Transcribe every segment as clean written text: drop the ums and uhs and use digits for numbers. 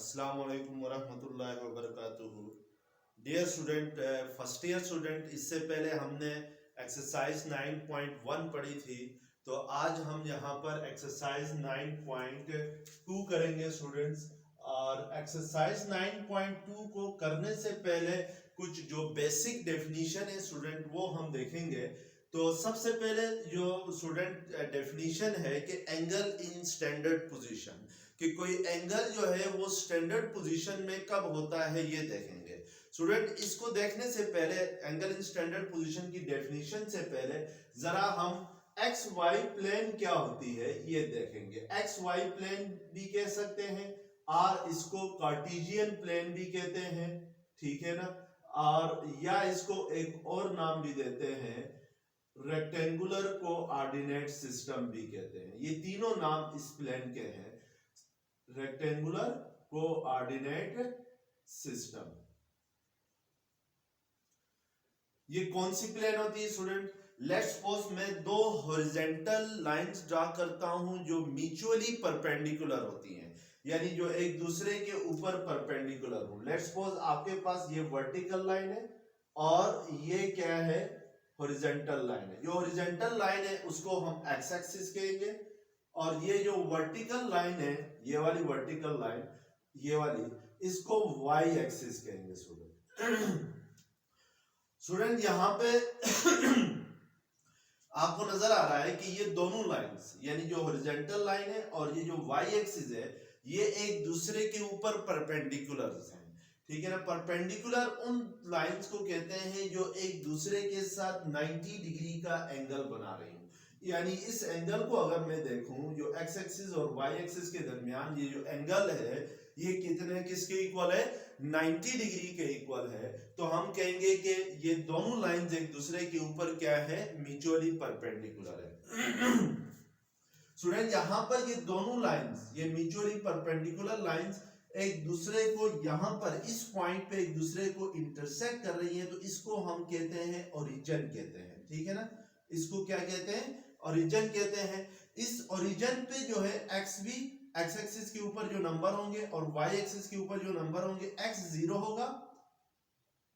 अस्सलाम वालेकुम वरहमतुल्लाहि वबरकातुहू। Dear student, first year student, इससे पहले हमने एक्सरसाइज 9.1 पढ़ी थी। तो आज हम यहाँ पर एक्सरसाइज 9.2 करेंगे स्टूडेंट्स। और एक्सरसाइज 9.2 को करने से पहले कुछ जो बेसिक डेफिनीशन है स्टूडेंट वो हम देखेंगे। तो सबसे पहले जो स्टूडेंट डेफिनीशन है कि एंगल इन स्टैंडर्ड पोजीशन, कि कोई एंगल जो है वो स्टैंडर्ड पोजीशन में कब होता है ये देखेंगे स्टूडेंट। इसको देखने से पहले, एंगल इन स्टैंडर्ड पोजीशन की डेफिनेशन से पहले जरा हम एक्स वाई प्लेन क्या होती है ये देखेंगे। एक्स वाई प्लेन भी कह सकते हैं और इसको कार्टेशियन प्लेन भी कहते हैं, ठीक है ना। और या इसको एक और नाम भी देते हैं, रेक्टेंगुलर कोऑर्डिनेट सिस्टम भी कहते हैं। ये तीनों नाम इस प्लेन के हैं, रेक्टेंगुलर कोऑर्डिनेट सिस्टम। ये कौन सी प्लेन होती है स्टूडेंट? लेट्स सपोज मैं दो हॉरिजॉन्टल लाइंस ड्रा करता हूं जो म्यूचुअली परपेंडिकुलर होती हैं, यानी जो एक दूसरे के ऊपर परपेंडिकुलर हो। लेट्स सपोज आपके पास ये वर्टिकल लाइन है और ये क्या है, हॉरिजॉन्टल लाइन है। जो हॉरिजॉन्टल लाइन है उसको हम एक्स एक्सिस कहेंगे और ये जो वर्टिकल लाइन है, ये वाली वर्टिकल लाइन, ये वाली, इसको वाई एक्सिस कहेंगे स्टूडेंट। स्टूडेंट यहाँ पे आपको नजर आ रहा है कि ये दोनों लाइंस, यानी जो हॉरिजॉन्टल लाइन है और ये जो वाई एक्सिस है, ये एक दूसरे के ऊपर परपेंडिकुलर हैं, ठीक है ना। परपेंडिकुलर उन लाइंस को कहते हैं जो एक दूसरे के साथ 90 डिग्री का एंगल बना रही हूँ। यानी इस एंगल को अगर मैं देखूं, जो एक्स एक्सिस और वाई एक्सिस के दरमियान ये जो एंगल है, ये कितने किसके इक्वल है? 90 डिग्री के इक्वल है। तो हम कहेंगे कि ये दोनों लाइंस एक दूसरे के ऊपर क्या है, म्यूचुअली परपेंडिकुलर है। स्टूडेंट यहाँ पर ये दोनों लाइंस, ये म्यूचुअली परपेंडिकुलर लाइंस एक दूसरे को यहाँ पर इस पॉइंट पे एक दूसरे को इंटरसेक्ट कर रही है, तो इसको हम कहते हैं ओरिजिन कहते हैं, ठीक है ना। इसको क्या कहते हैं? ओरिजिन कहते हैं। इस ओरिजिन पे जो है एक्स भी, एक्स एक्सिस के ऊपर जो नंबर होंगे और वाई एक्सिस के ऊपर जो नंबर होंगे, एक्स 0 होगा,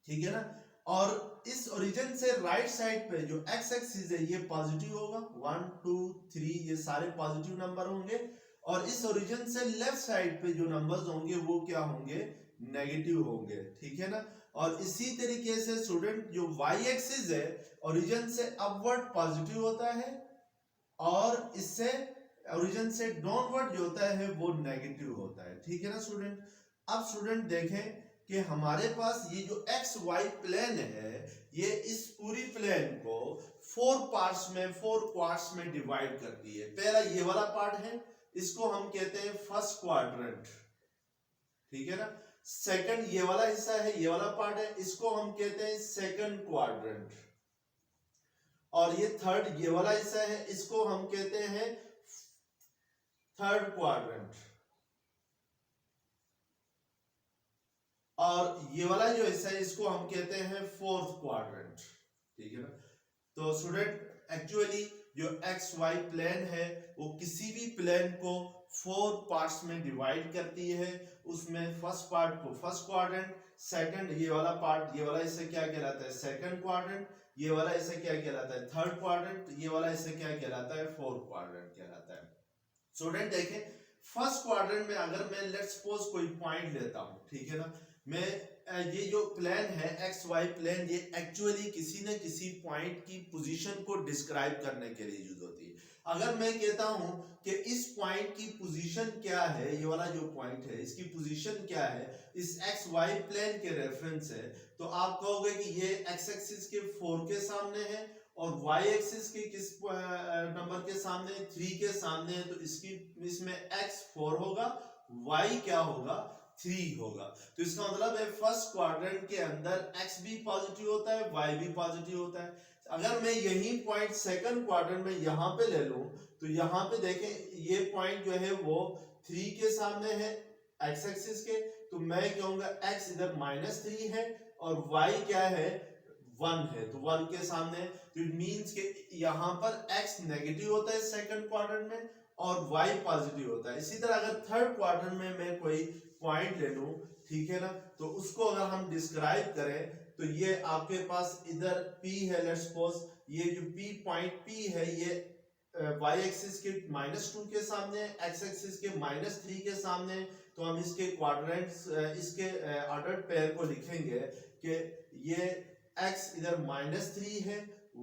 ठीक है ना। और इस ओरिजिन से राइट साइड पे जो एक्स एक्सिस है ये पॉजिटिव होगा, 1 2 3 ये सारे पॉजिटिव नंबर होंगे। और इस ओरिजिन से लेफ्ट साइड पे जो नंबर्स होंगे वो क्या होंगे? नेगेटिव होंगे, ठीक है ना। और इसी तरीके से स्टूडेंट जो वाई एक्सिस है, ओरिजिन से अपवर्ड पॉजिटिव होता है और इससे ओरिजिन से डाउनवर्ड जो होता है वो नेगेटिव होता है, ठीक है ना स्टूडेंट। अब स्टूडेंट देखें कि हमारे पास ये जो एक्स वाई प्लेन है, ये इस पूरी प्लेन को 4 पार्ट्स में, 4 क्वार्ट्स में डिवाइड करती है। पहला ये वाला पार्ट है, इसको हम कहते हैं फर्स्ट क्वाड्रेंट, ठीक है ना। सेकंड ये वाला हिस्सा है, ये वाला पार्ट है, इसको हम कहते हैं सेकंड क्वाड्रेंट। और ये थर्ड ये वाला हिस्सा है, इसको हम कहते हैं थर्ड क्वाड्रेंट। और ये वाला जो हिस्सा है इसको हम कहते हैं फोर्थ क्वाड्रेंट, ठीक है ना। तो स्टूडेंट एक्चुअली जो एक्स वाई प्लेन है वो किसी भी प्लेन को 4 पार्ट्स में डिवाइड करती है। उसमें फर्स्ट पार्ट को फर्स्ट क्वाड्रेंट, सेकंड ये वाला पार्ट, ये वाला हिस्सा क्या कहलाता है? Second quadrant. ये वाला हिस्सा क्या कहलाता है? Third quadrant. ये वाला हिस्सा क्या कहलाता है? फोर्थ क्वाड्रेंट कहलाता है। स्टूडेंट देखें, फर्स्ट क्वाड्रेंट में अगर मैं लेट्स सपोज कोई पॉइंट लेता हूं, ठीक है ना, मैं ये जो प्लेन है एक्स वाई प्लेन, ये एक्चुअली किसी न किसी पॉइंट की पोजीशन को डिस्क्राइब करने के लिए यूज होती है। अगर मैं कहता हूं कि इस पॉइंट की पोजीशन क्या है, ये वाला जो पॉइंट है इसकी पोजीशन क्या है इस एक्स वाई प्लेन के रेफरेंस है, तो आप कहोगे कि ये एक्स एक्सिस के 4 के सामने है और वाई एक्सिस के किस नंबर के सामने? 3 के सामने है। तो इसमें x 4 होगा, y क्या होगा? 3 होगा। तो इसका मतलब है फर्स्ट क्वाड्रेंट के अंदर x भी पॉजिटिव होता है, y भी पॉजिटिव होता है। अगर मैं यही पॉइंट सेकंड क्वाड्रेंट में यहाँ पे ले लूं, तो यहाँ पे देखें ये पॉइंट जो है वो 3 के सामने है x एक्सिस के, तो मैं कहूंगा x इधर -3 है और y क्या है? 1 है, तो 1 के सामने। तो इट मींस कि यहाँ पर x नेगेटिव होता है सेकंड क्वाड्रेंट में और y पॉजिटिव होता है। इसी तरह अगर थर्ड क्वाड्रेंट में मैं कोई पॉइंट ले लूं, ठीक है ना, तो उसको अगर हम डिस्क्राइब करें तो ये आपके पास इधर P है, लेट्स सपोज ये जो P पॉइंट P है ये y एक्सिस के -2 के सामने, x एक्सिस के -3 के सामने, तो हम इसके क्वाड्रेंट्स इसके ऑर्डर्ड पेयर को लिखेंगे कि ये x इधर -3 है,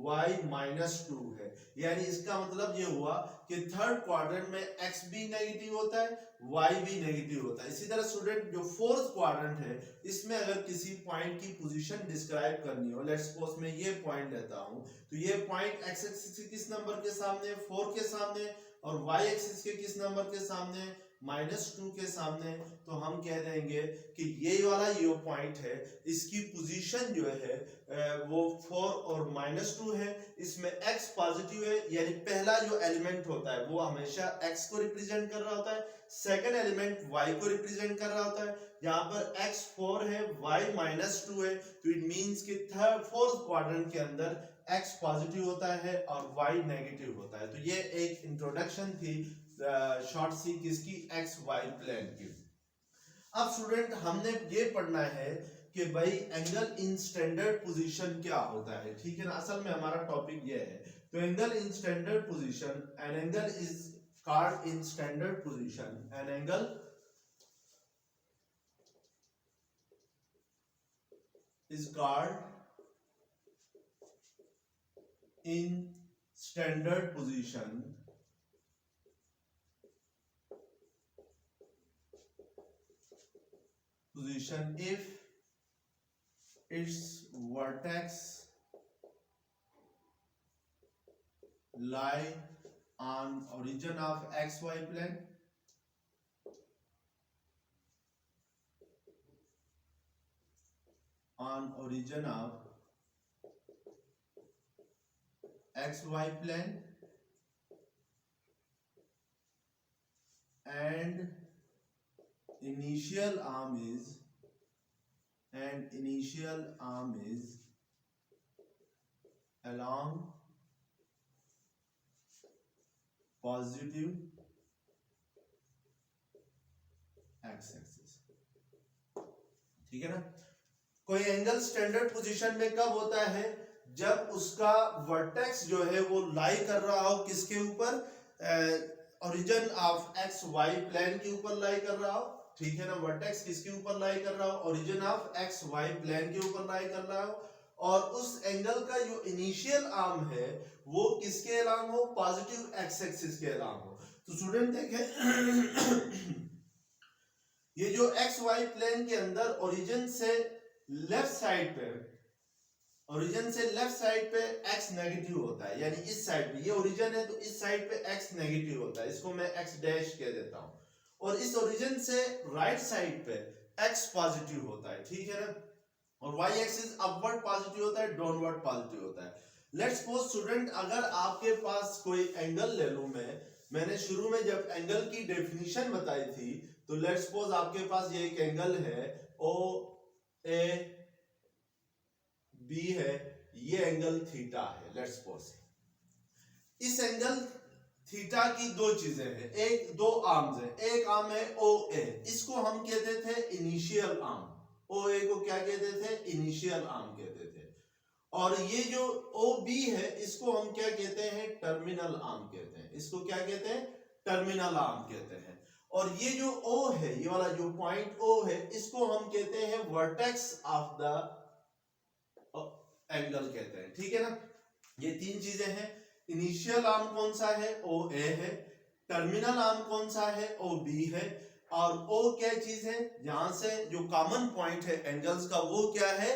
y -2 है, यानी इसका मतलब ये हुआ कि थर्ड क्वाड्रेंट में x भी नेगेटिव होता है, y भी नेगेटिव होता है। इसी तरह स्टूडेंट जो फोर्थ क्वाड्रेंट है इसमें अगर किसी पॉइंट की पोजीशन डिस्क्राइब करनी हो, लेट्स सपोज मैं ये पॉइंट लेता हूं, तो ये पॉइंट x एक्सिस के किस नंबर के सामने, 4 के सामने, और y एक्सिस के किस नंबर के सामने, -2 के सामने, तो हम कह देंगे कि ये वाला ये पॉइंट है, इसकी पोजीशन जो है वो 4 और -2 है, इसमें x पॉजिटिव है, यानी पहला जो एलिमेंट होता है वो हमेशा x को रिप्रेजेंट कर रहा होता है, सेकंड एलिमेंट y को रिप्रेजेंट कर रहा होता है। यहाँ पर x 4 है, y -2 है, तो इट मींस कि थर्ड फोर्थ क्वाड्रेंट के अंदर x पॉजिटिव होता है और y नेगेटिव होता है। तो ये एक इंट्रोडक्शन थी शॉर्ट सी किसकी, एक्स वाई प्लेन की। अब स्टूडेंट हमने ये पढ़ना है कि भाई एंगल इन स्टैंडर्ड पोजीशन क्या होता है, ठीक है ना, असल में हमारा टॉपिक ये है। तो angle in standard position, N angle is called in standard position, N angle is called in standard position if its vertex lie on origin of xy plane, on origin of xy plane, and initial arm is along positive x axis, ठीक है ना। कोई angle standard position में कब होता है, जब उसका वर्टेक्स जो है वो लाई कर रहा हो किसके ऊपर, origin of X Y plane के ऊपर लाई कर रहा हो, ठीक है ना। वर्टेक्स किसके ऊपर लाई कर रहा हो, origin of X Y plane के ऊपर लाई कर रहा हो, और उस एंगल का जो इनिशियल आर्म है वो किसके अलांग हो, पॉजिटिव एक्स एक्सिस के अलांग हो। तो स्टूडेंट देखें ये जो एक्स वाई प्लेन के अंदर ओरिजिन से लेफ्ट साइड पे, ओरिजिन से लेफ्ट साइड पे x नेगेटिव होता है, यानी इस साइड पे ये ओरिजिन है तो इस साइड पे x नेगेटिव होता है, इसको मैं x डैश कह देता हूं, और इस ओरिजिन से राइट साइड पे x पॉजिटिव होता है, ठीक है ना, और y एक्सिस अपवर्ड पॉजिटिव होता है, डाउनवर्ड पॉजिटिव होता है। लेट्स सपोज स्टूडेंट अगर आपके पास कोई एंगल ले लूं मैंने शुरू में जब एंगल की डेफिनेशन बताई थी, तो लेट्स सपोज आपके पास ये एक एंगल है ओ ए बी है, ये एंगल थीटा है, लेट्स सपोज। इस एंगल थीटा की दो चीजें हैं, एक दो आर्म्स हैं, एक आर्म है ओ ए, इसको हम कहते थे इनिशियल आर्म, ओ ए को क्या कहते थे, इनिशियल आर्म कहते थे, और ये जो ओ बी है इसको हम क्या कहते हैं, टर्मिनल आर्म कहते हैं, इसको क्या कहते हैं, टर्मिनल आर्म कहते हैं। और ये जो ओ है, ये वाला जो पॉइंट ओ है, इसको हम कहते हैं वर्टेक्स ऑफ द एंगल कहते हैं, ठीक है ना। ये तीन चीजें हैं, इनिशियल आर्म कौन सा है, ओ ए है, टर्मिनल आर्म कौन सा है, ओ बी है, और ओ क्या चीज है, जहां से जो कॉमन पॉइंट है एंगल्स का वो क्या है,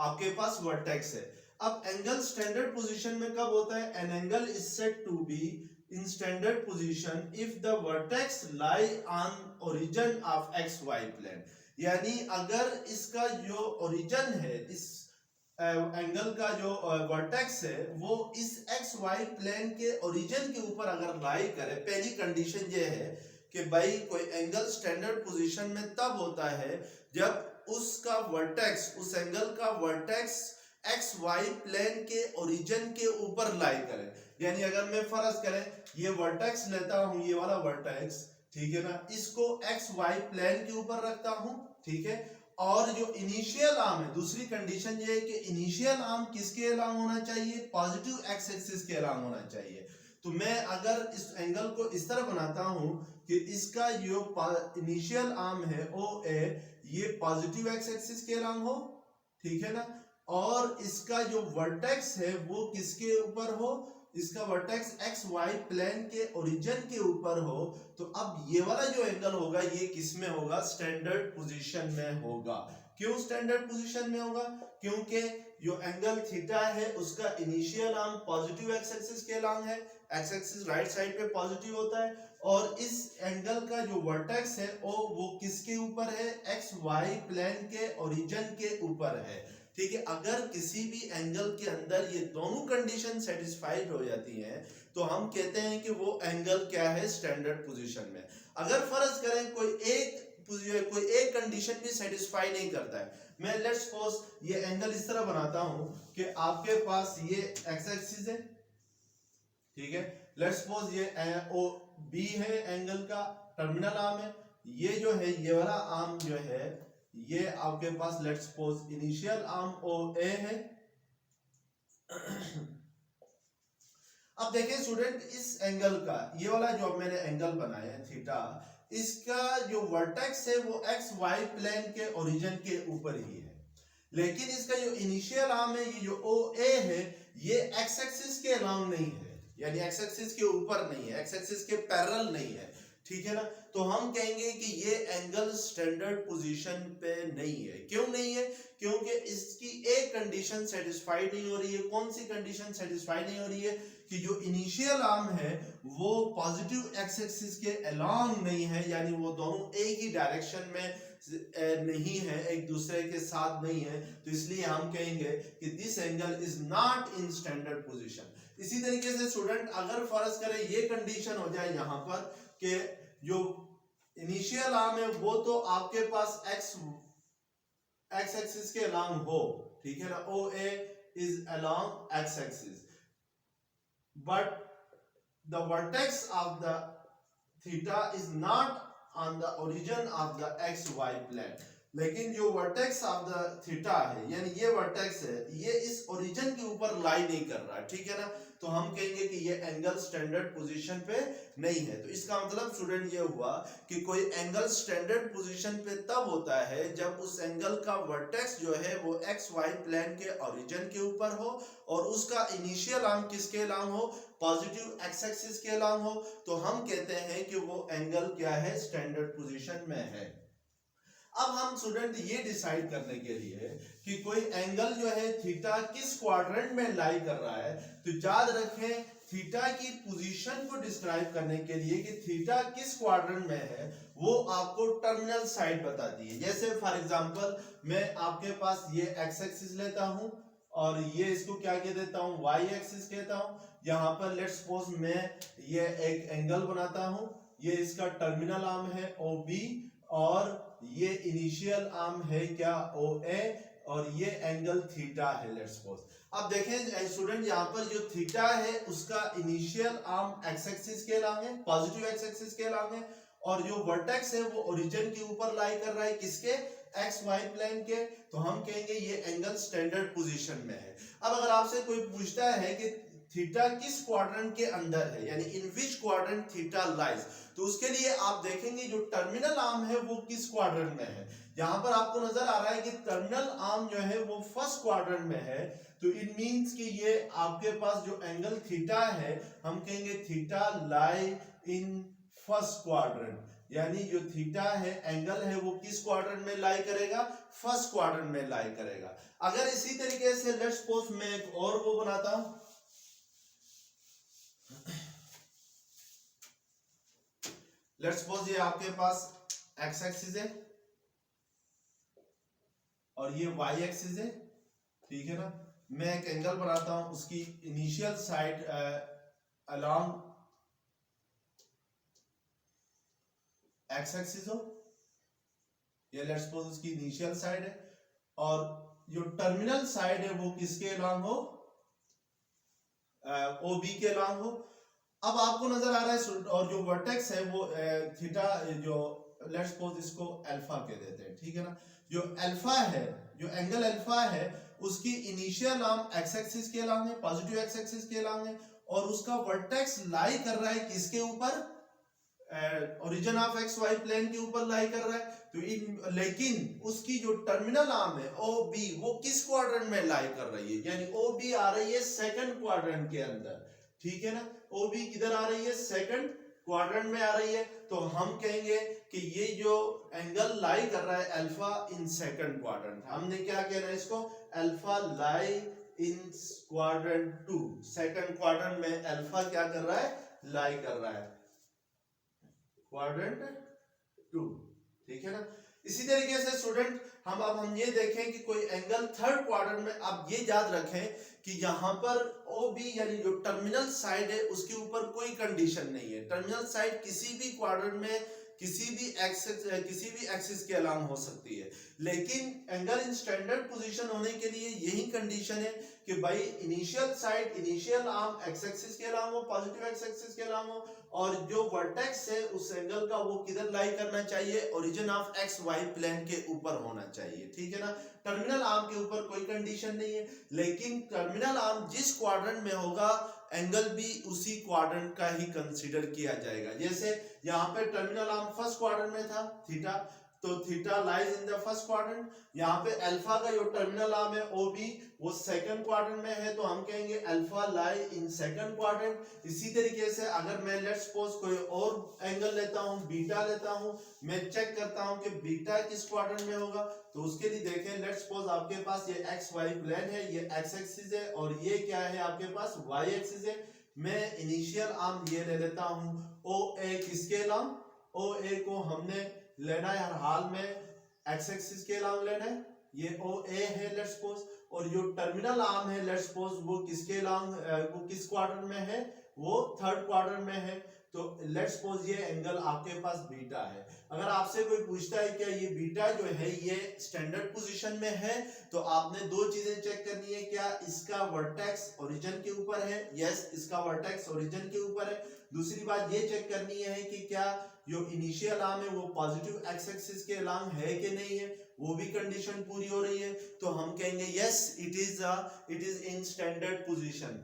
आपके पास वर्टेक्स है। अब एंगल स्टैंडर्ड पोजीशन में कब होता है, an angle is said to be in standard position if the vertex lie on origin of X Y plane, यानी अगर इसका जो ओरिजिन है, इस एंगल का जो वर्टेक्स है वो इस एक्स वाई प्लेन के ओरिजिन के ऊपर अगर लाई करे, पहली कंडीशन ये है कि भाई कोई एंगल स्टैंडर्ड पोजीशन में तब होता है जब उसका वर्टेक्स, उस एंगल का वर्टेक्स एक्स वाई प्लेन के ओरिजिन के ऊपर लाई करे। यानी अगर मैं फर्ज करें ये वर्टेक्स लेता हूं, ये वाला वर्टेक्स, ठीक है ना, इसको एक्स वाई प्लेन के ऊपर रखता हूं, ठीक है। और जो इनिशियल आर्म है, दूसरी कंडीशन ये है कि इनिशियल आर्म किसके अलोंग होना चाहिए, पॉजिटिव एक्स एक्सिस के अलोंग होना चाहिए। तो मैं अगर इस एंगल को इस तरह बनाता हूं कि इसका जो इनिशियल आर्म है ओ ए, ये पॉजिटिव एक्स एक्सिस के अलोंग हो, ठीक है ना, और इसका जो वर्टेक्स है वो किसके ऊपर हो, इसका वर्टेक्स एक्स वाई प्लेन के ओरिजिन के ऊपर हो। तो अब ये वाला जो एंगल होगा ये किस में होगा, स्टैंडर्ड पोजीशन में होगा। क्यों स्टैंडर्ड पोजीशन में होगा, क्योंकि जो एंगल थीटा है उसका initial arm positive x axis के अलोंग है, एक्स एक्सिस राइट साइड पे पॉजिटिव होता है, और इस एंगल का जो वर्टेक्स है वो किसके ऊपर है, एक्स वाई प्लेन के ओरिजिन के ऊपर है, ठीक है। अगर किसी भी एंगल के अंदर ये दोनों कंडीशन सेटिस्फाइड हो जाती हैं तो हम कहते हैं कि वो एंगल क्या है, स्टैंडर्ड पोजीशन में। अगर फर्ज करें कोई एक कंडीशन भी सेटिस्फाई नहीं करता है, मैं लेट्स सपोज ये एंगल इस तरह बनाता हूं कि आपके पास ये एक्स एक्सिस है, ठीक है, लेट्स सपोज ये ओ बी है, एंगल का टर्मिनल आर्म है, ये जो है ये वाला आर्म जो है ये आपके पास लेट्स सपोज इनिशियल आर्म ओ ए है। अब देखें स्टूडेंट, इस एंगल का ये वाला जो मैंने एंगल बनाया है थीटा, इसका जो वर्टेक्स है वो एक्स वाई प्लेन के ओरिजिन के ऊपर ही है, लेकिन इसका जो इनिशियल आर्म है ये जो ओ ए है ये एक्स एक्सिस के अलोंग नहीं है, यानी एक्स एक्सिस के ऊपर नहीं है, एक्स एक्सिस के पैरेलल नहीं है, ठीक है ना। तो हम कहेंगे कि ये एंगल स्टैंडर्ड पोजीशन पे नहीं है। क्यों नहीं है, क्योंकि इसकी एक कंडीशन सेटिस्फाइड नहीं हो रही है। कौन सी कंडीशन सेटिस्फाइड नहीं हो रही है, कि जो इनिशियल आर्म है वो पॉजिटिव एक्स एक्सिस के अलोंग नहीं है, यानी वो दोनों एक ही डायरेक्शन में नहीं है, एक दूसरे के साथ नहीं है, तो इसलिए हम कहेंगे कि this angle is not in standard position. इसी तरीके से स्टूडेंट अगर फर्ज करें ये कंडीशन हो जाए यहां पर कि जो इनिशियल आर्म है वो तो आपके पास एक्स एक्सिस के अलोंग हो, ठीक है ना, O A is along X axis, but the vertex of the theta is not on the origin of the xy plane। लेकिन जो वर्टेक्स ऑफ द थीटा है, यानी ये वर्टेक्स है, ये इस ओरिजिन के ऊपर लाई नहीं कर रहा है, ठीक है ना, तो हम कहेंगे कि ये एंगल स्टैंडर्ड पोजीशन पे नहीं है। तो इसका मतलब स्टूडेंट ये हुआ कि कोई एंगल स्टैंडर्ड पोजीशन पे तब होता है जब उस एंगल का वर्टेक्स जो है वो एक्स वाई प्लेन के ओरिजिन के ऊपर हो और उसका इनिशियल आर्म किसके अलोंग हो, पॉजिटिव एक्स एक्सिस के अलोंग हो, तो हम कहते हैं कि वो एंगल क्या है, स्टैंडर्ड पोजीशन में है। अब हम स्टूडेंट ये डिसाइड करने के लिए कि कोई एंगल जो है थीटा किस क्वाड्रेंट में लाई कर रहा है, तो याद रखें थीटा की पोजीशन को डिस्क्राइब करने के लिए कि थीटा किस क्वाड्रेंट में है वो आपको टर्मिनल साइड बताती है। जैसे फॉर एग्जांपल मैं आपके पास ये एक्स एक्सिस लेता हूं और ये इसको क्या कह देता हूं, वाई एक्सिस कहता हूं। यहां पर लेट्स सपोज मैं ये एक एंगल बनाता हूं, ये इसका टर्मिनल आर्म है ओ बी और ये इनिशियल आर्म है क्या, ओ ए, और ये एंगल थीटा है लेट्स सपोज। अब देखें स्टूडेंट यहाँ पर जो थीटा है उसका इनिशियल आर्म एक्स एक्सिस के अलोंग है, पॉजिटिव एक्स एक्सिस के अलोंग है, और जो वर्टेक्स है वो ओरिजिन के ऊपर लाई कर रहा है, किसके, एक्स वाई प्लेन के, तो हम कहेंगे ये एंगल स्टैंडर्ड पोजीशन में है। अब अगर आपसे कोई पूछता है कि थीटा किस क्वाड्रेंट के अंदर है, यानी इन विच क्वाड्रेंट थीटा लाइज, तो उसके लिए आप देखेंगे जो टर्मिनल आर्म है वो किस क्वाड्रेंट में है। यहां पर आपको नजर आ रहा है कि टर्मिनल आर्म जो है वो फर्स्ट क्वाड्रेंट में है, तो इट मींस कि ये आपके पास जो एंगल थीटा है हम कहेंगे थीटा लाई इन फर्स्ट क्वाड्रेंट, यानी जो थीटा है एंगल है वो किस क्वाड्रेंट में लाई करेगा, फर्स्ट क्वाड्रेंट में लाई करेगा। अगर इसी तरीके से लेट्स सपोज मैं एक और वो बनाता हूं, लेट्स सपोज ये आपके पास एक्स एक्सिस है और ये वाई एक्सिस है, ठीक है ना, मैं एक एंगल बनाता हूं, उसकी initial side along X axis हो, ये लेट्स सपोज उसकी इनिशियल साइड है, और जो टर्मिनल साइड है वो किसके अलोंग हो, ओ बी के अलोंग हो। अब आपको नजर आ रहा है, और जो वर्टेक्स है वो थीटा, जो लेट्स सपोज इसको अल्फा कह देते हैं, ठीक है ना। जो अल्फा है, जो एंगल अल्फा है, उसकी इनिशियल आर्म एक्स एक्सिस के अलॉन्ग है, पॉजिटिव एक्स एक्सिस के अलॉन्ग है, और उसका वर्टेक्स लाई कर रहा है किसके ऊपर, origin of X Y plane के ऊपर लाई कर रहा है। तो लेकिन उसकी जो टर्मिनल आर्म है ओ बी, वो किस क्वाड्रेंट में लाई कर रही है, यानी ओ बी आ रही है सेकंड क्वाड्रेंट के अंदर, ठीक है ना। ओ बी किधर आ रही है, सेकंड क्वाड्रेंट में आ रही है। तो हम कहेंगे कि ये जो एंगल लाई कर रहा है अल्फा इन सेकंड क्वाड्रेंट, हमने क्या कहना है इसको, अल्फा लाई इन क्वाड्रेंट 2, सेकंड क्वाड्रेंट में अल्फा क्या कर रहा है, लाई कर रहा है, क्वाड्रेंट 2, ठीक है ना। इसी तरीके से स्टूडेंट हम ये देखें कि कोई एंगल थर्ड क्वाड्रेंट में, आप ये याद रखें कि यहाँ पर ओ बी यानी जो टर्मिनल साइड है उसके ऊपर कोई कंडीशन नहीं है। टर्मिनल साइड किसी भी क्वाड्रेंट में किसी भी एक्सिस के अलांग हो सकती है, लेकिन एंगल इन स्टैंडर्ड पोजीशन होने के लिए यही कंडीशन है कि भाई initial side, initial arm x axis के अलांग हो, पॉजिटिव एक्स एक्सिस के अलांग हो, और जो वर्टेक्स है उस एंगल का वो किधर लाई करना चाहिए, origin of X Y plane के ऊपर होना चाहिए, ठीक है ना। टर्मिनल आर्म के ऊपर कोई कंडीशन नहीं है, लेकिन टर्मिनल आर्म जिस क्वाड्रेंट में होगा एंगल भी उसी क्वाड्रेंट का ही कंसीडर किया जाएगा। जैसे यहाँ पे टर्मिनल आर्म फर्स्ट क्वाड्रेंट में था थीटा, तो theta lies in the first quadrant. यहाँ पे अल्फा का जो टर्मिनल आर्म है ओ बी, वो सेकंड क्वाड्रेंट में है, तो हम कहेंगे alpha lie in second quadrant. इसी तरीके से अगर मैं लेट्स सपोज कोई और एंगल लेता हूँ, बीटा लेता हूँ, मैं चेक करता हूँ कि बीटा किस क्वाड्रेंट में होगा, तो उसके लिए देखें, लेट्स सपोज आपके पास ये एक्स वाई प्लेन है, ये एक्स एक्सिस है, और ये क्या है आपके पास, वाई एक्सिस है। मैं इनिशियल आर्म ये ले लेता हूँ ओ ए, किसके अलांग, ओ ए को हमने लेना है हर हाल में एक्स एक्सिस के अलांग लेना है, ये ओ ए है लेट्स सपोज, और जो टर्मिनल आर्म है लेट्स सपोज वो किसके अलांग, वो किस क्वाड्रेंट में है, वो थर्ड क्वाड्रेंट में है। तो लेट्स सपोज ये एंगल आपके पास बीटा है। अगर आपसे कोई पूछता है क्या ये बीटा जो है ये स्टैंडर्ड पोजीशन में है, तो आपने दो चीजें चेक करनी है, क्या इसका वर्टेक्स ओरिजिन के ऊपर है, यस इसका वर्टेक्स ओरिजिन के ऊपर है। दूसरी बात ये चेक करनी है कि क्या जो इनिशियल आर्म है वो पॉजिटिव एक्स एक्सिस के अलांग है कि नहीं है, वो भी कंडीशन पूरी हो रही है, तो हम कहेंगे yes it is in standard position.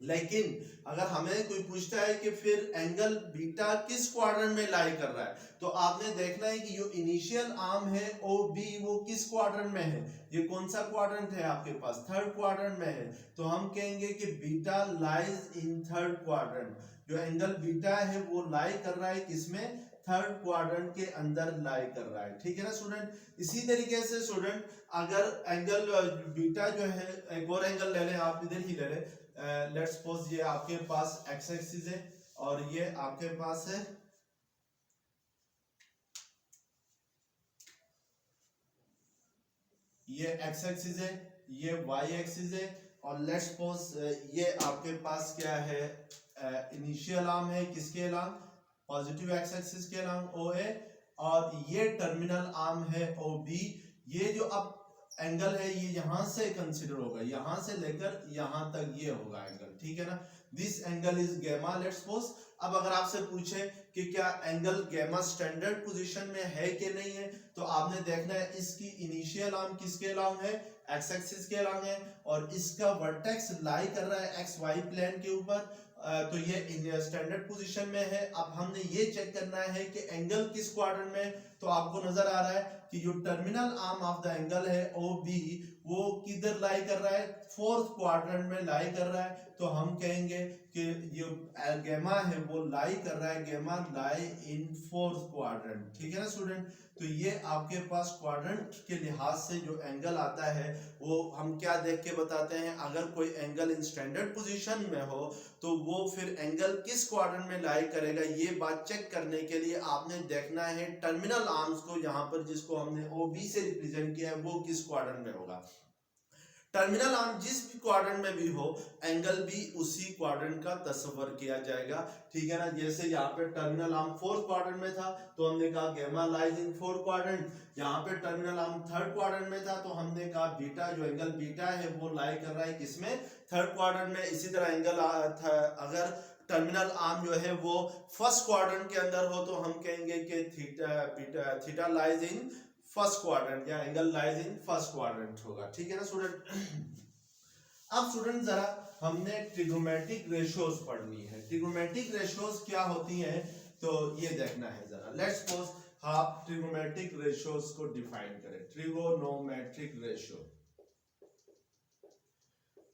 लेकिन अगर हमें कोई पूछता है कि फिर एंगल बीटा किस क्वाड्रेंट में लाई कर रहा है, तो आपने देखना है कि जो इनिशियल आर्म है ओ बी, वो किस क्वाड्रेंट में है, ये कौन सा क्वाड्रेंट है आपके पास, थर्ड क्वाड्रेंट में है, तो हम कहेंगे कि beta lies in third quadrant. जो एंगल बीटा है वो लाई कर रहा है किसमें, थर्ड क्वाड्रेंट के अंदर लाई कर रहा है, ठीक है ना स्टूडेंट। इसी तरीके से स्टूडेंट अगर एंगल बीटा जो है, एक और एंगल ले लें आप, इधर ही ले लें, लेट्स सपोज ये आपके पास एक्स एक्सिस है और ये आपके पास है ये एक्स एक्सिस है, ये वाई एक्सिस है, और लेट्स सपोज ये आपके पास क्या है, इनिशियल आर्म है किसके अलांग, पॉजिटिव एक्स एक्सिस के अलांग ओ ए, और ये टर्मिनल आर्म है ओ बी। ये जो अब एंगल है ये यहां से कंसीडर होगा, यहां से लेकर यहां तक ये होगा एंगल, ठीक है ना। This angle is gamma let's suppose. अब अगर आपसे पूछे कि क्या एंगल गैमा स्टैंडर्ड पोजीशन में है कि नहीं है, तो आपने देखना है इसकी इनिशियल आर्म किसके अलांग है, एक्स एक्सिस के अलांग है, और इसका वर्टेक्स लाई कर रहा है एक्स वाई प्लेन के ऊपर, तो ये स्टैंडर्ड पोजीशन में है। अब हमने ये चेक करना है कि एंगल किस क्वाड्रेंट में, तो आपको नजर आ रहा है कि जो terminal arm of the angle है ओ बी, वो किधर लाई कर रहा है, फोर्थ क्वाड्रेंट में लाई कर रहा है, तो हम कहेंगे कि जो गैमा है वो लाई कर रहा है, gamma lie in fourth quadrant, ठीक है ना स्टूडेंट। तो ये आपके पास क्वाड्रेंट के लिहाज से जो एंगल आता है वो हम क्या देख के बताते हैं, अगर कोई एंगल इन स्टैंडर्ड पोजीशन में हो तो वो फिर एंगल किस क्वाड्रेंट में लाई करेगा, ये बात चेक करने के लिए आपने देखना है टर्मिनल आर्म्स को, यहाँ पर जिसको हमने ओ बी से रिप्रेजेंट किया है वो किस क्वाड्रेंट में होगा। टर्मिनल आर्म जिस भी क्वाड्रेंट में भी हो, एंगल भी उसी क्वाड्रेंट का तस्वर किया जाएगा, ठीक है ना। जैसे यहाँ पे टर्मिनल आर्म फोर्थ क्वाड्रेंट में था तो हमने कहा gamma lies in fourth quadrant, यहाँ पे टर्मिनल आर्म थर्ड क्वाड्रेंट में था तो हमने कहा बीटा, जो एंगल बीटा है वो लाई कर रहा है किसमें, थर्ड क्वाड्रेंट में। इसी तरह एंगल अगर टर्मिनल आर्म जो है वो फर्स्ट क्वाड्रेंट के अंदर हो तो हम कहेंगे कि theta lies in first quadrant या angle lies in first quadrant होगा, ठीक है ना स्टूडेंट। अब स्टूडेंट जरा हमने ट्रिगोमेट्रिक रेशियोज पढ़नी है। ट्रिगोमेट्रिक रेशियोज क्या होती हैं तो ये देखना है जरा। लेट्स सपोज आप ट्रिगोमेट्रिक रेशियोज को डिफाइन करें। ट्रिगोनोमेट्रिक रेशियो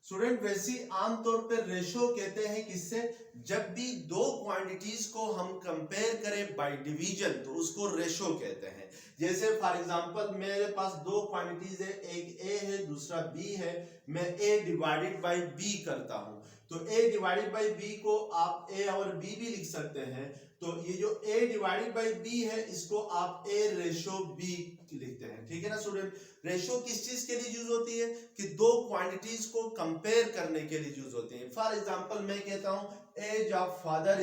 स्टूडेंट वैसे आमतौर पर रेशियो कहते हैं किससे, जब भी दो क्वांटिटीज को हम कंपेयर करें बाय डिवीजन तो उसको रेशियो कहते हैं। जैसे फॉर एग्जांपल मेरे पास दो क्वांटिटीज है, एक ए है दूसरा बी है, मैं ए डिवाइडेड बाय बी करता हूं तो ए डिवाइडेड बाय बी को आप ए और बी भी लिख सकते हैं। तो ये जो a डिवाइडेड बाई b है इसको आप a रेशियो b लिखते हैं, ठीक है ना स्टूडेंट। रेशियो किस चीज के लिए यूज होती है कि दो क्वांटिटीज को कंपेयर करने के लिए यूज होती है। फॉर एग्जांपल मैं कहता हूं age of father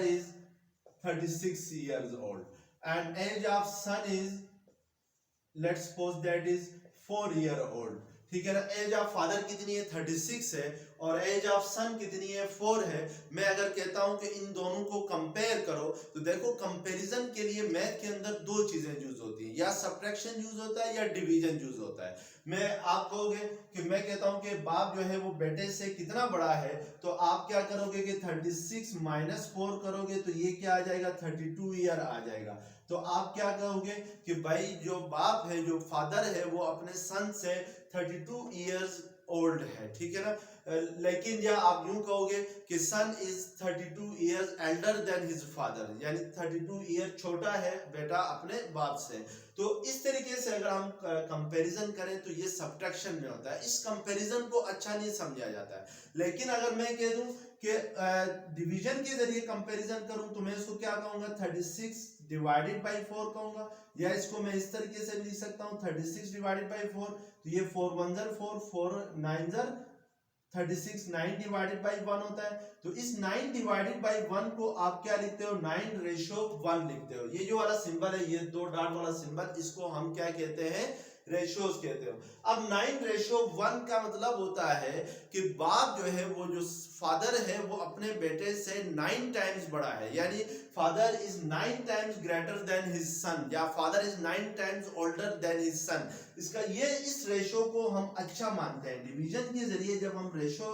is 36 years old and age of son is let's suppose that is 4 year old, ठीक है ना। एज ऑफ फादर कितनी है 36 है और एज ऑफ सन कितनी है 4 है। मैं अगर कहता हूं कि इन दोनों को कंपेयर करो तो देखो कंपैरिजन के लिए मैथ के अंदर दो चीजें यूज होती हैं, या सब्ट्रैक्शन यूज होता है या डिवीजन यूज होता है। मैं आप कहोगे कि मैं कहता हूं कि बाप जो है वो बेटे से कितना बड़ा है तो आप क्या करोगे कि 36 माइनस 4 करोगे तो ये क्या आ जाएगा 32 ईयर आ जाएगा। तो आप क्या कहोगे कि भाई जो बाप है जो फादर है वो अपने सन से 32 इयर्स ओल्ड है, ठीक है ना। लेकिन या आप यूं कहोगे कि son is 32 years elder than his father, यानी 32 ईयर छोटा है बेटा अपने बाप से। तो इस तरीके से अगर हम कंपैरिजन करें तो ये सब्ट्रैक्शन में होता है। इस कंपैरिजन को अच्छा नहीं समझा जाता है। लेकिन अगर मैं कह दूं कि डिवीजन के जरिए कंपैरिजन करूं तो मैं इसको क्या कहूंगा 36 डिवाइडेड बाई 4 कहूंगा, या इसको मैं इस तरीके से लिख सकता हूं 36 डिवाइडेड बाई 4 तो ये 4 1 ज़र 4 4 9 ज़र 36 9 डिवाइडेड बाई 1 होता है। तो इस 9 डिवाइडेड बाई 1 को आप क्या लिखते हो 9 रेशियो 1 लिखते हो। ये जो वाला सिंबल है ये दो डॉट वाला सिंबल इसको हम क्या कहते हैं रेशियोज कहते हो। अब 9 रेशियो 1 का मतलब होता है कि बाप जो है वो जो फादर है वो अपने बेटे से 9 टाइम्स बड़ा है, यानी father is 9 times greater than his son या father is 9 times older than his son. इसका ये इस रेशियो को हम अच्छा मानते हैं। डिवीजन के जरिए जब हम रेशियो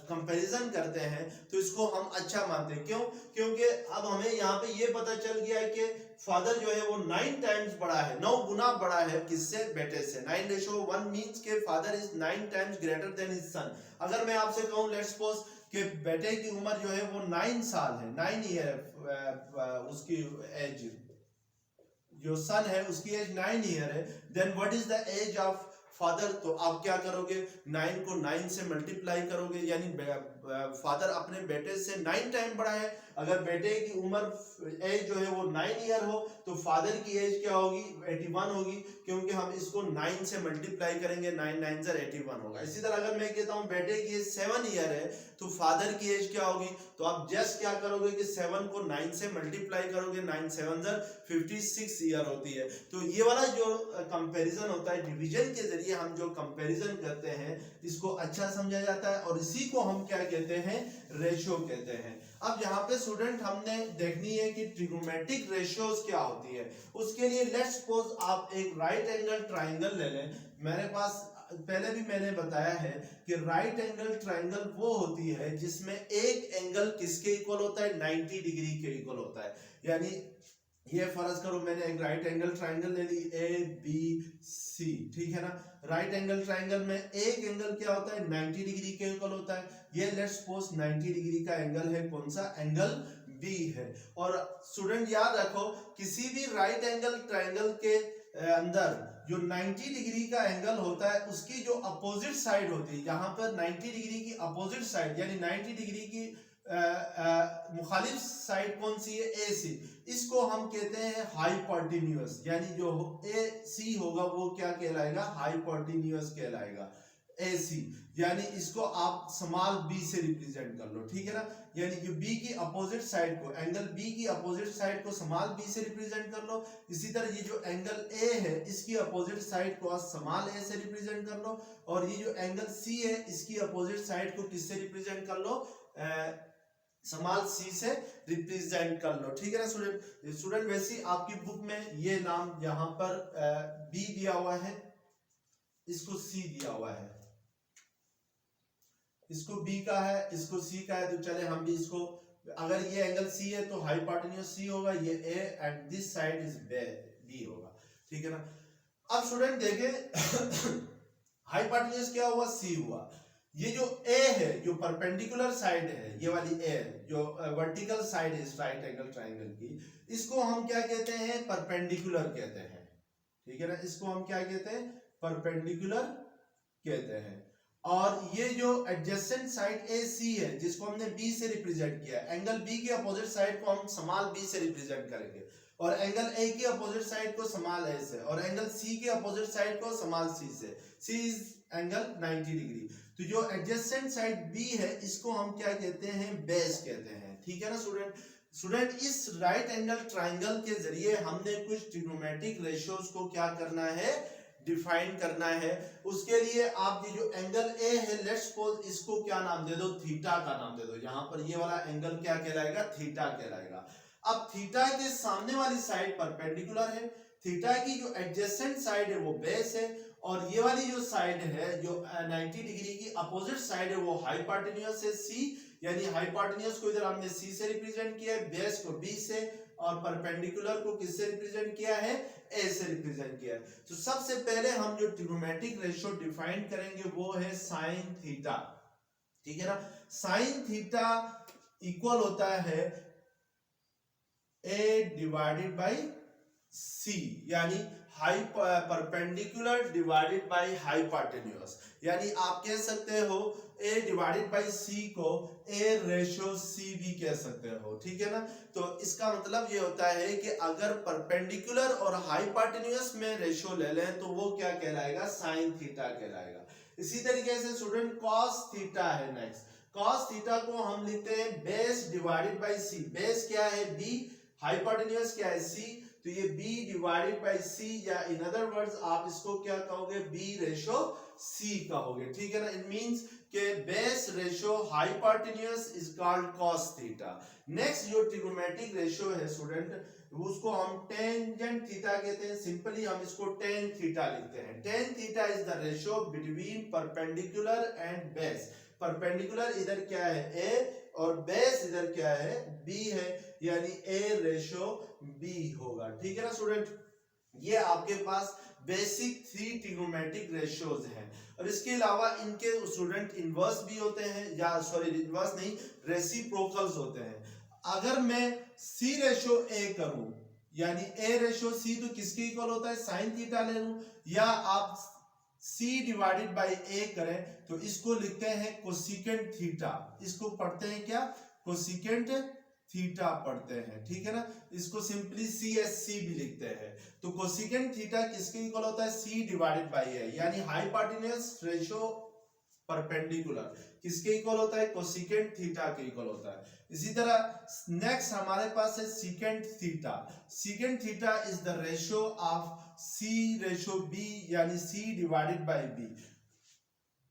कंपैरिजन करते हैं तो इसको हम अच्छा मानते हैं। क्यों? क्योंकि अब हमें यहाँ पे ये पता चल गया है कि फादर जो है वो 9 टाइम्स बड़ा है, 9 गुना बड़ा है किससे बेटे से। 9 रेशियो 1 मींस के father is 9 times greater than his सन। अगर मैं आपसे कहूं लेट्स सपोज कि बेटे की उम्र जो है वो 9 साल है, 9 ईयर उसकी एज, जो सन है उसकी एज 9 ईयर है, then what is the age of father. तो आप क्या करोगे 9 को 9 से मल्टीप्लाई करोगे, यानी फादर अपने बेटे से 9 टाइम बड़ा है। अगर बेटे की उम्र एज जो है वो 9 ईयर हो तो फादर की एज क्या होगी 81 होगी, क्योंकि हम इसको 9 से मल्टीप्लाई करेंगे, 9 9 ज़र 81 होगा। इसी तरह अगर मैं कहता हूँ बेटे की एज 7 ईयर है तो फादर की एज क्या होगी, तो आप जस्ट क्या करोगे कि 7 को 9 से मल्टीप्लाई करोगे, 9 7 ज़र 56 ईयर होती है। तो ये वाला जो कंपैरिजन होता है डिवीजन के जरिए हम जो कंपैरिजन करते हैं इसको अच्छा समझा जाता है और इसी को हम क्या कहते हैं रेशियो कहते हैं। अब यहाँ पे स्टूडेंट हमने देखनी है कि ट्रिगोमेट्रिक रेशियोज क्या होती है। उसके लिए लेट्स सपोज आप एक राइट एंगल ट्राइंगल ले लें। मेरे पास पहले भी मैंने बताया है कि राइट एंगल ट्राइंगल वो होती है जिसमें एक एंगल किसके इक्वल होता है 90 डिग्री के इक्वल होता है। यानी ये फर्ज करो मैंने एक राइट एंगल ट्राइंगल ले ली ABC, ठीक है ना। राइट एंगल ट्राइंगल में एक एंगल क्या होता है 90 डिग्री के इक्वल होता है। ये लेट्स सपोज 90 डिग्री का एंगल है, कौन सा एंगल B है। और स्टूडेंट याद रखो किसी भी राइट एंगल ट्राइंगल के अंदर जो 90 डिग्री का एंगल होता है उसकी जो अपोजिट साइड होती है, यहाँ पर 90 डिग्री की अपोजिट साइड यानी 90 डिग्री की मुखालिफ साइड कौन सी है AC, इसको हम कहते हैं हाइपोटेन्यूअस। यानी जो AC होगा वो क्या कहलाएगा हाइपोटेन्यूअस कहलाएगा। AC, यानी इसको आप स्मॉल b से रिप्रेजेंट कर लो, ठीक है ना। यानी जो b की अपोजिट साइड को, एंगल b की अपोजिट साइड को स्मॉल b से रिप्रेजेंट कर लो। इसी तरह ये जो एंगल a है इसकी अपोजिट साइड को स्मॉल a से रिप्रेजेंट कर लो, और ये जो एंगल c है इसकी अपोजिट साइड को किससे रिप्रेजेंट कर लो, स्मॉल c से रिप्रेजेंट कर लो, ठीक है ना स्टूडेंट। स्टूडेंट वैसे आपकी बुक में ये नाम यहाँ पर b दिया हुआ है, इसको c दिया हुआ है, इसको b का है, इसको c का है, तो चले हम भी इसको, अगर ये एंगल c है तो हाइपोटेन्यूज c होगा, ये a and this side is b होगा, ठीक है ना। अब स्टूडेंट देखें हाइपोटेन्यूज क्या हुआ, c हुआ। ये जो a है, जो परपेंडिकुलर साइड है, ये वाली a जो वर्टिकल साइड है इस राइट एंगल ट्रायंगल की, इसको हम क्या कहते हैं, परपेंडिकुलर कहते हैं, ठीक है ना। इसको हम क्या कहते हैं, परपेंडिकुलर कहते हैं। और ये जो एडजेसेंट साइड AC है जिसको हमने B से रिप्रेजेंट किया, एंगल B की अपोजिट साइड को हम स्मॉल b से रिप्रेजेंट करेंगे, और एंगल A की अपोजिट साइड को स्मॉल a से, और एंगल C की अपोजिट साइड को स्मॉल c से। C is angle 90 degree. तो जो एडजेसेंट साइड B है इसको हम क्या कहते हैं, बेस कहते हैं, ठीक है ना स्टूडेंट। इस राइट एंगल ट्रायंगल के जरिए हमने कुछ ट्रिग्नोमेट्रिक रेशियोज को क्या करना है, डिफाइन करना है। उसके लिए आप ये जो एंगल A है, लेट्स सपोज इसको क्या नाम दे दो, थीटा का नाम दे दो। यहाँ पर ये वाला एंगल क्या कहलाएगा, थीटा कहलाएगा। अब थीटा के सामने वाली साइड परपेंडिकुलर है, थीटा की जो एडजेसेंट साइड है वो बेस है, और ये वाली जो साइड है जो 90 डिग्री की अपोजिट साइड है वो हाइपोटेन्यूज है C, यानी हाइपोटेन्यूज को इधर हमने C से रिप्रेजेंट किया है, बेस को B से, और परपेंडिकुलर को किससे रिप्रेजेंट किया है, A से रिप्रेजेंट किया है। तो सबसे पहले हम जो ट्रिग्नोमेट्रिक रेशियो डिफाइन करेंगे वो है साइन थीटा, ठीक है ना। साइन थीटा इक्वल होता है A डिवाइडेड बाय C, यानी परपेंडिकुलर डिवाइडेड बाय हाइपोटेन्यूज, यानी आप कह सकते हो A डिवाइडेड बाय C को A रेशियो C भी कह सकते हो, ठीक है ना। तो इसका मतलब ये होता है कि अगर परपेंडिकुलर और हाइपोटेन्यूज में रेशियो ले लें तो वो क्या कहलाएगा, साइन थीटा कहलाएगा। इसी तरीके से स्टूडेंट कॉस थीटा है नेक्स्ट। कॉस थीटा को हम लिखते हैं base divided by C। Base क्या है, B, हाइपोटेन्यूज क्या है, C, तो ये b डिवाइडेड बाय c, या इन अदर वर्ड्स आप इसको क्या कहोगे, b रेशियो c कहोगे, ठीक है ना। इट मींस के base ratio hypotenuse is called cos theta. Next जो ट्रिग्नोमेट्रिक रेशियो है स्टूडेंट उसको हम टेंजेंट थीटा कहते हैं, सिंपली हम इसको टेन थीटा लिखते हैं। Tan theta is the ratio between perpendicular and base. Perpendicular इधर क्या है, a, और बेस इधर क्या है, b है, यानी a रेशियो b होगा, ठीक है ना स्टूडेंट। ये आपके पास बेसिक 3 ट्रिग्नोमेट्रिक रेशियोज हैं, और इसके अलावा इनके स्टूडेंट इनवर्स भी होते हैं, या सॉरी इनवर्स नहीं, रेसिप्रोकल्स होते हैं। अगर मैं c रेशियो a करूं, यानी a रेशियो c, तो किसके इक्वल होता है, साइन थीटा ले लूं, या आप c डिवाइडेड बाय a करें तो इसको लिखते हैं कोसिकेंट थीटा। इसको पढ़ते हैं क्या, कोसिकेंट थीटा पढ़ते हैं, ठीक है ना। इसको सिंपली CSC भी लिखते हैं। तो कोसिकेंट थीटा किसके इक्वल होता है, c डिवाइडेड बाय a, यानी हाइपोटेन्यूज रेशियो परपेंडिकुलर किसके इक्वल होता है, कोसिकेंट थीटा के इक्वल होता है। इसी तरह नेक्स्ट हमारे पास है secant theta. Secant theta is the ratio of c ratio b, यानी c divided by b।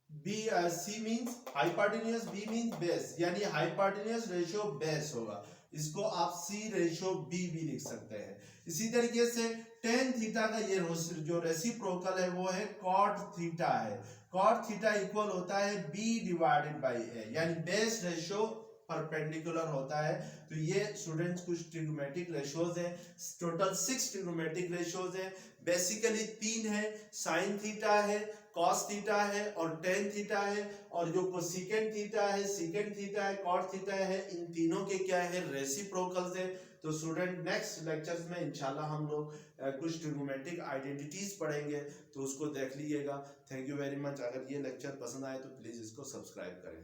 b c means hypotenuse, b means base, यानी हाइपोटेन्यूज रेशियो बेस होगा। इसको आप c रेशियो b भी लिख सकते हैं। इसी तरीके से टेन थीटा का ये जो रेसिप्रोकल है वो है कॉट थीटा है। कॉट थीटा इक्वल होता है b डिवाइडेड बाय a, यानी बेस रेशियो परपेंडिकुलर होता है। तो ये स्टूडेंट्स कुछ ट्रिग्नोमेट्रिक रेशियोज हैं, टोटल 6 ट्रिग्नोमेट्रिक रेशियोज हैं। बेसिकली 3 है, साइन थीटा है, कॉस थीटा है और टेन थीटा है, और जो कोसिकेंट थीटा है, सीकेंट थीटा है, कॉट थीटा है, इन तीनों के क्या है, रेसिप्रोकल्स है। तो स्टूडेंट नेक्स्ट लेक्चर्स में इंशाल्लाह हम लोग कुछ ट्रिग्नोमेट्रिक आइडेंटिटीज पढ़ेंगे, तो उसको देख लीजिएगा। Thank you very much. अगर ये लेक्चर पसंद आए तो प्लीज इसको सब्सक्राइब करें।